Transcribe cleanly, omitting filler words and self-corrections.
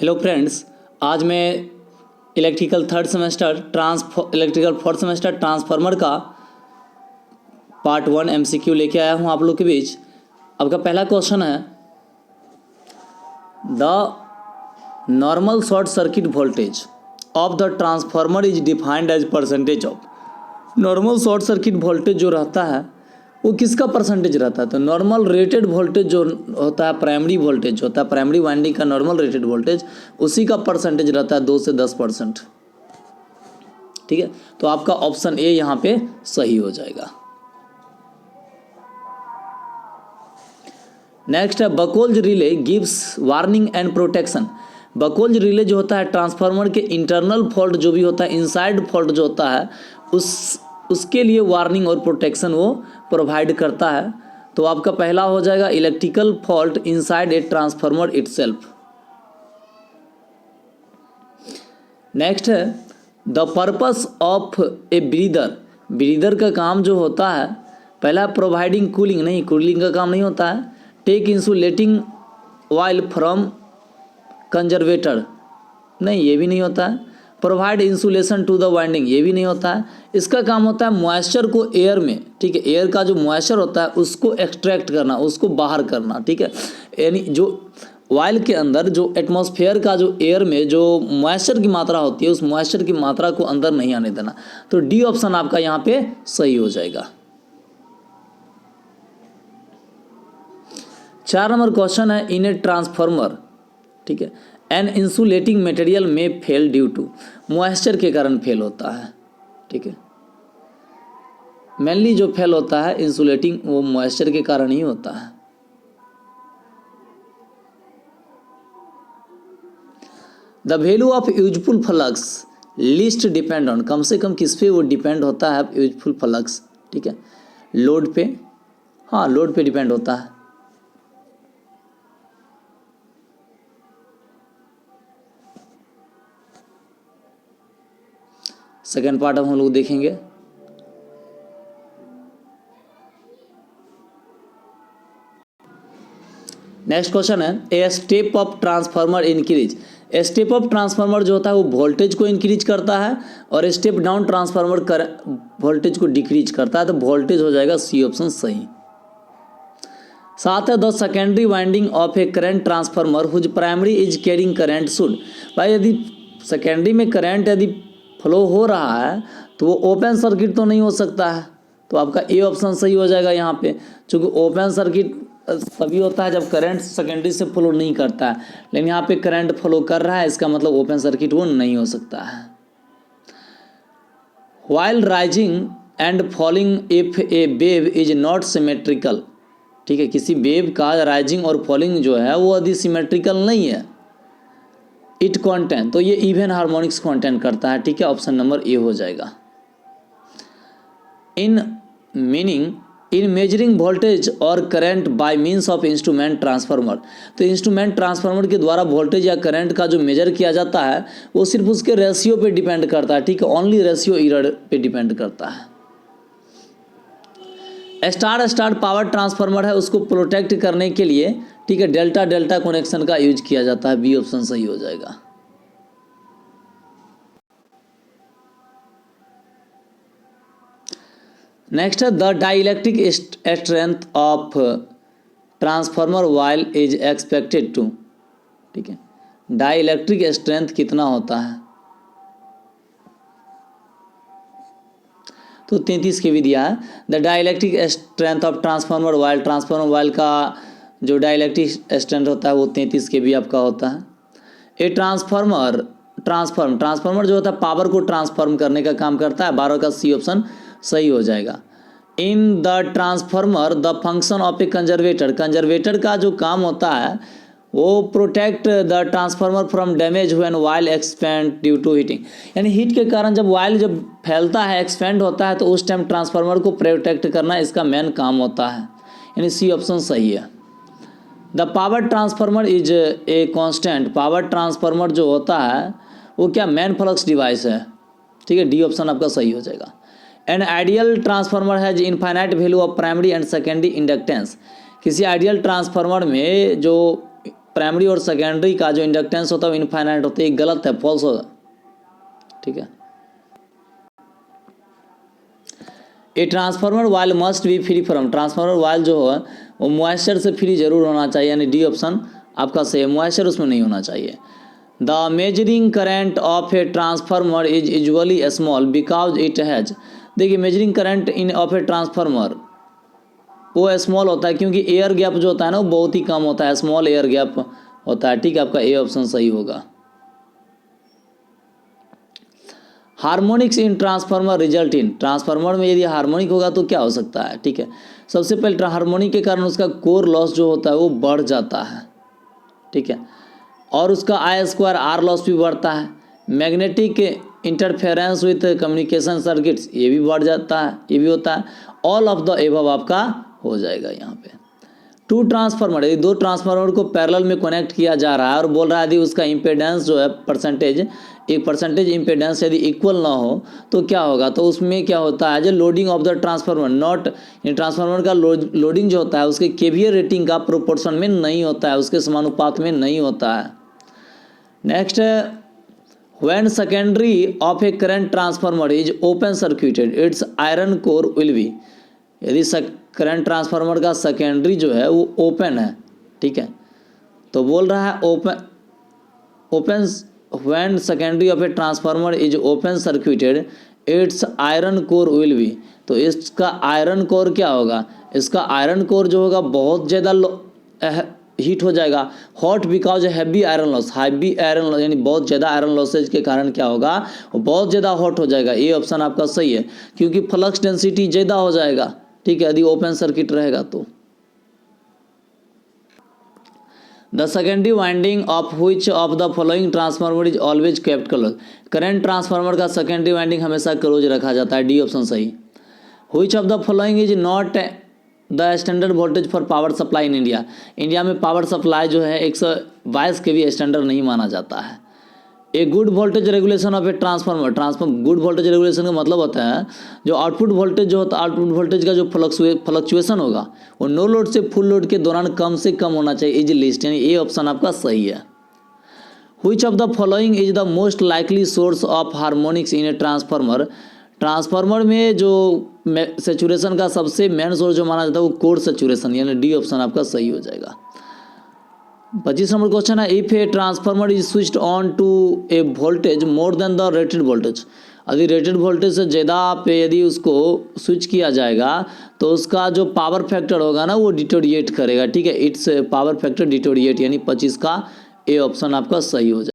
Hello friends, आज मैं electrical fourth semester transformer का पार्ट 1 एमसीक्यू लेके आया हूँ आप लोग के बीच। आपका पहला क्वेश्चन है, the normal short circuit voltage of the transformer is defined as percentage of. Normal short circuit voltage जो रहता है वो किसका परसेंटेज रहता है? तो नॉर्मल रेटेड वोल्टेज जो होता है, प्राइमरी वोल्टेज होता है, प्राइमरी वाइंडिंग का नॉर्मल रेटेड वोल्टेज, उसी का परसेंटेज रहता है 2 से 10%। ठीक है, तो आपका ऑप्शन ए यहाँ पे सही हो जाएगा। नेक्स्ट है, Buchholz relay gives warning and protection. Buchholz relay जो होता है ट्रांसफार्मर के इंटरनल फॉल्ट जो भी होता है, इनसाइड फॉल्ट जो होता है, उसके लिए वार्निंग और प्रोटेक्शन वो प्रोवाइड करता है। तो आपका पहला हो जाएगा electrical fault inside a transformer itself. Next है, the purpose of a breather. Breather का काम जो होता है, पहला प्रोवाइडिंग कूलिंग, नहीं, कूलिंग का काम नहीं होता है। Take insulating oil from conservator, नहीं, ये भी नहीं होता है। Provide insulation to the winding, ये भी नहीं होता है। इसका काम होता है मॉइस्चर को एयर में, ठीक है, एयर का जो मॉइस्चर होता है उसको एक्सट्रैक्ट करना, उसको बाहर करना। ठीक है, यानी जो ऑयल के अंदर जो एटमॉस्फेयर का जो एयर में जो मॉइस्चर की मात्रा होती है, उस मॉइस्चर की मात्रा को अंदर नहीं आने देना। तो डी ऑप्शन आपका यहाँ पे सही हो जाएगा। 4 नंबर क्वेश्चन है, इन ए ट्रांसफार्मर, ठीक है, एन इंसुलेटिंग मटेरियल में फेल ड्यू टू। मॉइस्चर के कारण फेल होता है। ठीक है, मेनली जो फेल होता है इंसुलेटिंग, वो मॉइस्चर के कारण ही होता है। The value of useful flux list depend on, कम से कम किस पे वो डिपेंड होता है यूजफुल फ्लक्स? ठीक है, लोड पे, हाँ, लोड पे डिपेंड होता है। सेकेंड पार्ट हम लोग देखेंगे। नेक्स्ट क्वेश्चन है, a step up transformer increase. Step up transformer जो होता है वो वोल्टेज को इंक्रीज करता है, और स्टेप डाउन ट्रांसफार्मर वोल्टेज को डिक्रीज करता है। तो वोल्टेज हो जाएगा सी ऑप्शन सही। 7 है, the secondary winding of a current transformer whose primary is carrying current should. भाई, यदि सेकेंडरी में करंट यदि फ्लो हो रहा है तो वो ओपन सर्किट तो नहीं हो सकता है। तो आपका ए ऑप्शन सही हो जाएगा यहाँ पे, क्योंकि ओपन सर्किट तभी होता है जब करंट सेकेंडरी से फ्लो नहीं करता है, लेकिन यहाँ पे करंट फ्लो कर रहा है, इसका मतलब ओपन सर्किट वो नहीं हो सकता है। While rising and falling if A wave is not symmetrical. ठीक है, किसी वेव का राइजिंग और फॉलिंग जो है वो यदि सिमेट्रिकल नहीं है, इट कॉन्टेन, तो ये इवन हार्मोनिक्स कॉन्टेन करता है। ठीक है, ऑप्शन नंबर ए हो जाएगा। इन मेजरिंग वोल्टेज और current by means of instrument transformer. तो इंस्ट्रूमेंट ट्रांसफार्मर के द्वारा वोल्टेज या करंट का जो मेजर किया जाता है वो सिर्फ उसके रेशियो पे डिपेंड करता है। ठीक है, ओनली रेशियो एरर पे डिपेंड करता है। स्टार स्टार पावर ट्रांसफार्मर है, उसको प्रोटेक्ट करने के लिए, ठीक है, डेल्टा डेल्टा कनेक्शन का यूज किया जाता है। बी ऑप्शन सही हो जाएगा। नेक्स्ट है, the dielectric strength of transformer oil is expected to. ठीक है, डाइलेक्ट्रिक स्ट्रेंथ कितना होता है? तो 33 के भी दिया है। The dielectric strength of transformer while का जो डाइलेक्ट्रिक स्ट्रेंथ होता है वो 33 के भी आपका होता है। ए ट्रांसफार्मर जो होता है पावर को ट्रांसफॉर्म करने का काम करता है। 12 का सी ऑप्शन सही हो जाएगा। In the transformer the function of a conservator का जो काम होता है वो protect the transformer from damage when oil expand due to heating. यानी हीट के कारण जब वाइल जब फैलता है, एक्सपेंड होता है, तो उस टाइम ट्रांसफार्मर को प्रोटेक्ट करना इसका मेन काम होता है। यानी सी ऑप्शन सही है। The power transformer is a constant. Power transformer जो होता है वो क्या मैन फ्लक्स डिवाइस है। ठीक है, डी ऑप्शन आपका सही हो जाएगा। An ideal transformer has infinite value of primary and secondary inductance. किसी आइडियल ट्रांसफार्मर में जो प्राइमरी और सेकेंडरी का जो इंडक्टेंस होता है वो इनफाइनाइट होता है, ये गलत है, फॉल्स होगा। ठीक है, a transformer oil must be free from, transformer oil जो है वो मॉइस्चर से फ्री जरूर होना चाहिए, यानी डी ऑप्शन आपका सही है, मॉइस्चर उसमें नहीं होना चाहिए। The measuring current of a transformer is usually small because it has, देखिए measuring current in of a transformer वो स्मॉल होता है क्योंकि एयर गैप जो होता है ना वो बहुत ही कम होता है, स्मॉल एयर गैप होता है। ठीक है, आपका ए ऑप्शन सही होगा। Harmonics in transformer result in, transformer में यदि हार्मोनिक होगा तो क्या हो सकता है। ठीक है, सबसे पहले हार्मोनिक के कारण उसका कोर लॉस जो होता है वो बढ़ जाता है। ठीक है, और उसका आई स्क्वायर आर लॉस भी बढ़ता है। Magnetic interference with communication circuits ये भी बढ़ जाता है, ये भी होता है। ऑल ऑफ द एबव आपका हो जाएगा यहाँ पे। टू ट्रांसफार्मर, यदि दो ट्रांसफार्मर को पैरेलल में कनेक्ट किया जा रहा है और बोल रहा है यदि उसका इम्पेडेंस जो है परसेंटेज, एक परसेंटेज इम्पेडेंस यदि इक्वल ना हो तो क्या होगा, तो उसमें क्या होता है जो loading of the transformer not, transformer का लोडिंग जो होता है उसके केवीए रेटिंग का प्रोपोर्शन में नहीं होता है, उसके समानुपात में नहीं होता है। नेक्स्ट है when secondary of a current transformer is open circuited its iron core will be, यदि करंट ट्रांसफार्मर का सेकेंडरी जो है वो ओपन है। ठीक है, तो बोल रहा है open when secondary of a transformer is open circuited its iron core will be, तो इसका आयरन कोर क्या होगा, इसका आयरन कोर जो होगा बहुत ज़्यादा हीट हो जाएगा। Hot because heavy iron loss, heavy iron loss यानी बहुत ज़्यादा आयरन लॉसेज के कारण क्या होगा, वो बहुत ज़्यादा हॉट हो जाएगा। ये ऑप्शन आपका सही है क्योंकि फ्लक्स डेंसिटी ज़्यादा हो जाएगा। ठीक है, यदि ओपन सर्किट रहेगा तो। The secondary winding of which of the following transformer is always kept close, current transformer का सेकेंडरी वाइंडिंग हमेशा क्लोज रखा जाता है, डी ऑप्शन सही। Which of the following is not the standard voltage for power supply in India, India में power supply जो है 122 kV standard नहीं माना जाता है। A good voltage regulation of a transformer, good voltage regulation का मतलब होता है जो आउटपुट वोल्टेज जो होता है, आउटपुट वोल्टेज का जो फ्लक्चुएशन होगा वो नो लोड से फुल लोड के दौरान कम से कम होना चाहिए, इज लिस्ट, यानी ए ऑप्शन आपका सही है। Which of the following is the most likely source of harmonics in a transformer, transformer में जो सेचुरेशन का सबसे मेन सोर्स जो माना जाता है वो कोर सेचुरेशन, यानी डी ऑप्शन आपका सही हो जाएगा। 25 नंबर क्वेश्चन है if a transformer is switched on to a voltage more than the rated voltage, यदि रेटेड वोल्टेज से ज़्यादा पे यदि उसको स्विच किया जाएगा तो उसका जो पावर फैक्टर होगा ना वो डिटोरिएट करेगा। ठीक है, इट्स पावर फैक्टर डिटोरिएट, यानी 25 का ए ऑप्शन आपका सही हो जाएगा।